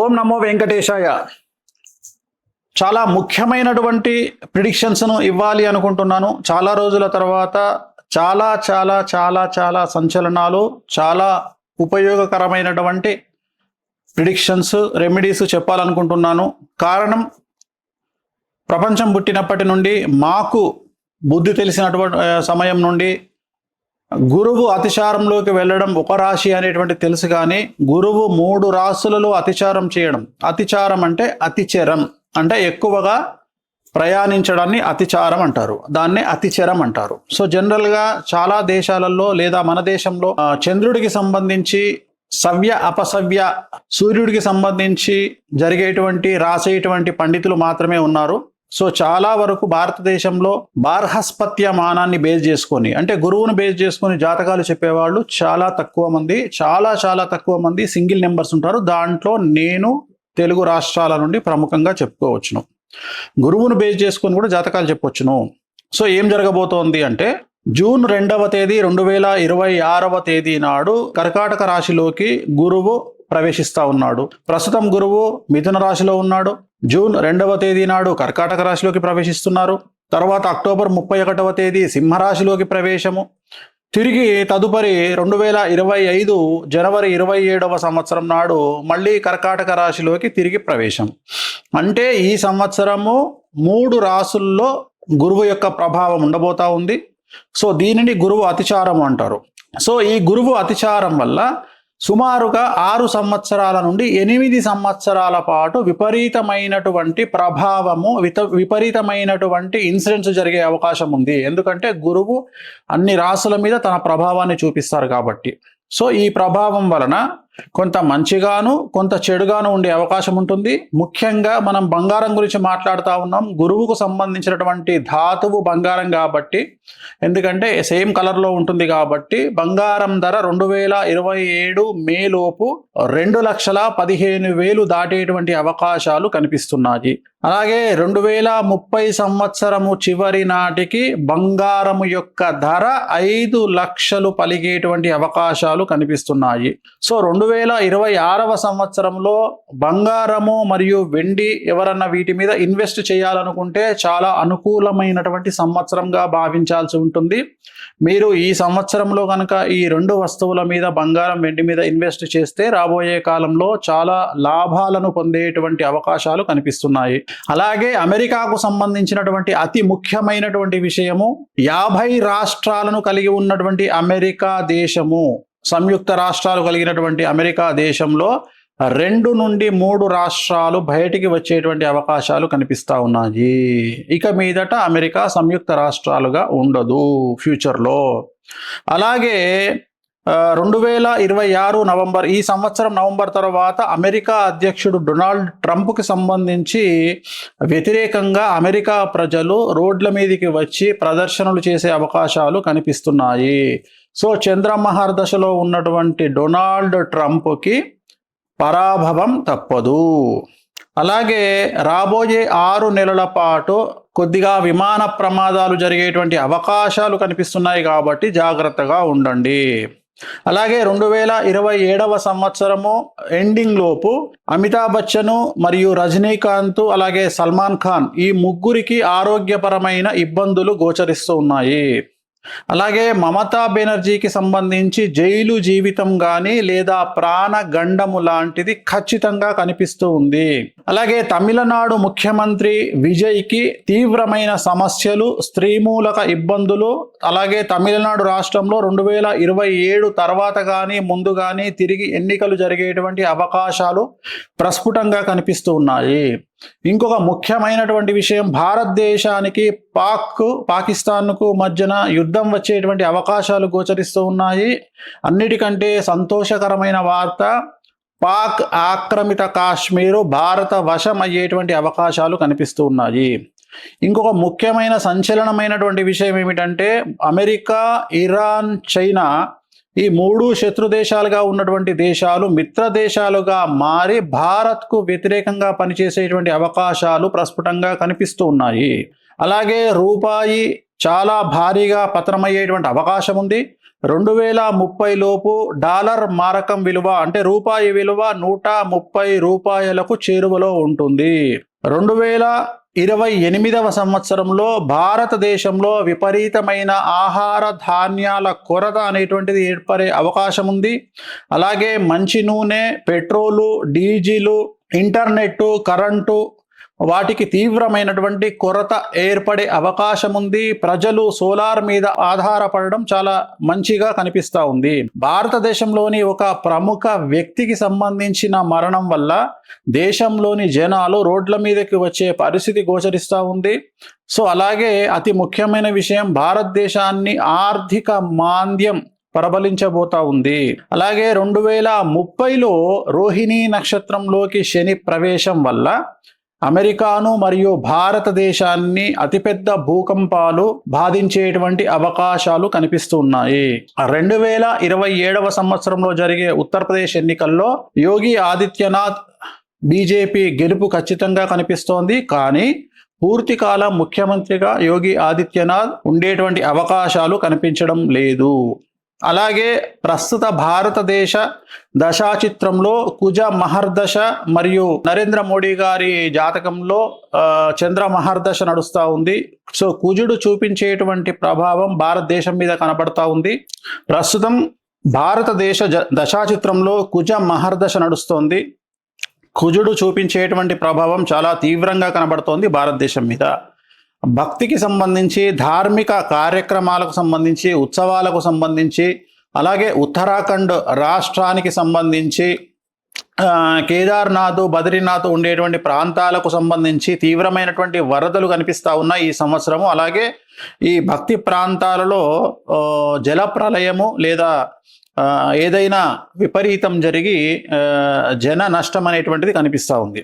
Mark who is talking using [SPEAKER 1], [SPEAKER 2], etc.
[SPEAKER 1] ఓం నమో వెంకటేశాయ. చాలా ముఖ్యమైనటువంటి ప్రిడిక్షన్స్ను ఇవ్వాలి అనుకుంటున్నాను. చాలా రోజుల తర్వాత చాలా చాలా చాలా చాలా సంచలనాలు, చాలా ఉపయోగకరమైనటువంటి ప్రిడిక్షన్స్, రెమెడీస్ చెప్పాలనుకుంటున్నాను. కారణం, ప్రపంచం పుట్టినప్పటి నుండి మాకు బుద్ధి తెలిసినటువంటి సమయం నుండి గురువు అతిచారంలోకి వెళ్ళడం ఒక రాశి అనేటువంటి తెలుసు, కానీ గురువు 3 రాశులలో అతిచారం చేయడం, అతిచారం అంటే అతిచరం అంటే ఎక్కువగా ప్రయాణించడాన్ని అతిచారం అంటారు, దాన్నే అతిచరం అంటారు. సో జనరల్గా చాలా దేశాలలో లేదా మన దేశంలో చంద్రుడికి సంబంధించి సవ్య అపసవ్య, సూర్యుడికి సంబంధించి జరిగేటువంటి రాసేటువంటి పండితులు మాత్రమే ఉన్నారు. సో చాలా వరకు భారతదేశంలో బార్హస్పత్యమానాన్ని బేస్ చేసుకొని, అంటే గురువును బేస్ చేసుకొని జాతకాలు చెప్పేవాళ్ళు చాలా తక్కువ మంది, చాలా తక్కువ మంది సింగిల్ నెంబర్స్ ఉంటారు. దాంట్లో నేను తెలుగు రాష్ట్రాల నుండి ప్రముఖంగా చెప్పుకోవచ్చును. గురువును బేస్ చేసుకొని కూడా జాతకాలు చెప్పవచ్చును. సో ఏం జరగబోతోంది అంటే, జూన్ 2వ తేదీ 2026వ తేదీ నాడు కర్కాటక రాశిలోకి గురువు ప్రవేశిస్తా ఉన్నాడు. ప్రస్తుతం గురువు మిథున రాశిలో ఉన్నాడు. జూన్ 2వ తేదీ నాడు కర్కాటక రాశిలోకి ప్రవేశిస్తున్నారు. తర్వాత అక్టోబర్ 31వ తేదీ సింహరాశిలోకి ప్రవేశము. తిరిగి తదుపరి 2025 జనవరి 27వ సంవత్సరం నాడు మళ్ళీ కర్కాటక రాశిలోకి తిరిగి ప్రవేశం. అంటే ఈ సంవత్సరము 3 రాశుల్లో గురువు యొక్క ప్రభావం ఉండబోతా ఉంది. సో దీనిని గురువు అతిచారం అంటారు. సో ఈ గురువు అతిచారం వల్ల సుమారుగా 6 సంవత్సరాల నుండి 8 సంవత్సరాల పాటు విపరీతమైనటువంటి ప్రభావము, విపరీతమైనటువంటి ఇన్సిడెంట్స్ జరిగే అవకాశం ఉంది. ఎందుకంటే గురువు అన్ని రాశుల మీద తన ప్రభావాన్ని చూపిస్తారు కాబట్టి. సో ఈ ప్రభావం వలన కొంత మంచిగాను కొంత చెడుగాను ఉండే అవకాశం ఉంటుంది. ముఖ్యంగా మనం బంగారం గురించి మాట్లాడుతూ ఉన్నాం. గురువుకు సంబంధించినటువంటి ధాతువు బంగారం కాబట్టి, ఎందుకంటే సేమ్ కలర్లో ఉంటుంది కాబట్టి బంగారం ధర 2027 మే లోపు 2,15,000 దాటేటువంటి అవకాశాలు కనిపిస్తున్నాయి. అలాగే 2030 సంవత్సరము చివరి నాటికి బంగారము యొక్క ధర 5 లక్షలు పలిగేటువంటి అవకాశాలు కనిపిస్తున్నాయి. సో 2026వ సంవత్సరంలో బంగారము మరియు వెండి ఎవరన్నా వీటి మీద ఇన్వెస్ట్ చేయాలనుకుంటే చాలా అనుకూలమైనటువంటి సంవత్సరంగా భావించాల్సి ఉంటుంది. మీరు ఈ సంవత్సరంలో కనుక ఈ 2 వస్తువుల మీద, బంగారం వెండి మీద ఇన్వెస్ట్ చేస్తే రాబోయే కాలంలో చాలా లాభాలను పొందేటువంటి అవకాశాలు కనిపిస్తున్నాయి. అలాగే అమెరికాకు సంబంధించినటువంటి అతి ముఖ్యమైనటువంటి విషయము, 50 రాష్ట్రాలను కలిగి ఉన్నటువంటి అమెరికా దేశము, సంయుక్త రాష్ట్రాలు కలిగినటువంటి అమెరికా దేశంలో 2 నుండి 3 రాష్ట్రాలు బయటికి వచ్చేటువంటి అవకాశాలు కనిపిస్తూ ఉన్నాయి. ఇక మీదట అమెరికా సంయుక్త రాష్ట్రాలుగా ఉండదు ఫ్యూచర్లో. అలాగే 2026 నవంబర్, ఈ సంవత్సరం నవంబర్ తర్వాత అమెరికా అధ్యక్షుడు డొనాల్డ్ ట్రంప్కి సంబంధించి వ్యతిరేకంగా అమెరికా ప్రజలు రోడ్ల మీదకి వచ్చి ప్రదర్శనలు చేసే అవకాశాలు కనిపిస్తున్నాయి. సో చంద్రమహర్ దశలో ఉన్నటువంటి డొనాల్డ్ ట్రంప్కి పరాభవం తప్పదు. అలాగే రాబోయే 6 నెలల పాటు కొద్దిగా విమాన ప్రమాదాలు జరిగేటువంటి అవకాశాలు కనిపిస్తున్నాయి కాబట్టి జాగ్రత్తగా ఉండండి. అలాగే 2027వ సంవత్సరము ఎండింగ్ లోపు అమితాబ్ బచ్చన్ మరియు రజనీకాంత్ అలాగే సల్మాన్ ఖాన్, ఈ ముగ్గురికి ఆరోగ్యపరమైన ఇబ్బందులు గోచరిస్తూ ఉన్నాయి. అలాగే మమతా బెనర్జీకి సంబంధించి జైలు జీవితం కానీ లేదా ప్రాణగండము లాంటిది ఖచ్చితంగా కనిపిస్తూ ఉంది. అలాగే తమిళనాడు ముఖ్యమంత్రి విజయ్కి తీవ్రమైన సమస్యలు, స్త్రీమూలక ఇబ్బందులు, అలాగే తమిళనాడు రాష్ట్రంలో 2027 తర్వాత కానీ ముందు కానీ తిరిగి ఎన్నికలు జరిగేటువంటి అవకాశాలు ప్రస్ఫుటంగా కనిపిస్తూ ఉన్నాయి. ఇంకొక ముఖ్యమైనటువంటి విషయం, భారతదేశానికి పాకిస్తాన్కు మధ్యన యుద్ధం వచ్చేటువంటి అవకాశాలు గోచరిస్తూ ఉన్నాయి. అన్నిటికంటే సంతోషకరమైన వార్త, పాక్ ఆక్రమిత కాశ్మీరు భారత వశం అయ్యేటువంటి అవకాశాలు కనిపిస్తూ ఉన్నాయి. ఇంకొక ముఖ్యమైన సంచలనమైనటువంటి విషయం ఏమిటంటే, అమెరికా, ఇరాన్, చైనా ఈ 3 శత్రు దేశాలుగా ఉన్నటువంటి దేశాలు మిత్ర దేశాలుగా మారి భారత్కు వ్యతిరేకంగా పనిచేసేటువంటి అవకాశాలు ప్రస్ఫుటంగా కనిపిస్తూ ఉన్నాయి. అలాగే రూపాయి చాలా భారీగా పతనమయ్యేటువంటి అవకాశం ఉంది. 2030 లోపు డాలర్ మారకం విలువ అంటే రూపాయి విలువ 130 రూపాయలకు చేరువలో ఉంటుంది. 2028వ సంవత్సరంలో భారతదేశంలో విపరీతమైన ఆహార ధాన్యాల కొరత అనేటువంటిది ఏర్పడే అవకాశం ఉంది. అలాగే మంచి నూనె, పెట్రోలు, డీజిలు, ఇంటర్నెట్, కరెంటు వాటికి తీవ్రమైనటువంటి కొరత ఏర్పడే అవకాశం ఉంది. ప్రజలు సోలార్ మీద ఆధారపడడం చాలా మంచిగా కనిపిస్తూ ఉంది. భారతదేశంలోని ఒక ప్రముఖ వ్యక్తికి సంబంధించిన మరణం వల్ల దేశంలోని జనాలు రోడ్ల మీదకి వచ్చే పరిస్థితి గోచరిస్తూ ఉంది. సో అలాగే అతి ముఖ్యమైన విషయం, భారతదేశాన్ని ఆర్థిక మాంద్యం ప్రబలించబోతా ఉంది. అలాగే 2030లో రోహిణీ నక్షత్రంలోకి శని ప్రవేశం వల్ల అమెరికాను మరియు భారతదేశాన్ని అతిపెద్ద భూకంపాలు బాధించేటువంటి అవకాశాలు కనిపిస్తున్నాయి. 2027వ సంవత్సరంలో జరిగే ఉత్తరప్రదేశ్ ఎన్నికల్లో యోగి ఆదిత్యనాథ్ బీజేపీ గెలుపు ఖచ్చితంగా కనిపిస్తోంది. కానీ పూర్తికాలం ముఖ్యమంత్రిగా యోగి ఆదిత్యనాథ్ ఉండేటువంటి అవకాశాలు కనిపించడం లేదు. అలాగే ప్రస్తుత భారతదేశ దశాచిత్రంలో కుజ మహర్దశ మరియు నరేంద్ర మోడీ గారి జాతకంలో చంద్ర మహర్దశ నడుస్తూ ఉంది. సో కుజుడు చూపించేటువంటి ప్రభావం భారతదేశం మీద కనపడతా ఉంది. ప్రస్తుతం భారతదేశ దశాచిత్రంలో కుజ మహర్దశ నడుస్తోంది. కుజుడు చూపించేటువంటి ప్రభావం చాలా తీవ్రంగా కనబడుతోంది భారతదేశం మీద. భక్తికి సంబంధించి, ధార్మిక కార్యక్రమాలకు సంబంధించి, ఉత్సవాలకు సంబంధించి, అలాగే ఉత్తరాఖండ్ రాష్ట్రానికి సంబంధించి, కేదార్నాథ్, బద్రీనాథ్ ఉండేటువంటి ప్రాంతాలకు సంబంధించి తీవ్రమైనటువంటి వరదలు కనిపిస్తూ ఉన్నాయి ఈ సంవత్సరము. అలాగే ఈ భక్తి ప్రాంతాలలో జల ప్రళయము లేదా ఏదైనా విపరీతం జరిగి జన నష్టం అనేటువంటిది కనిపిస్తూ ఉంది.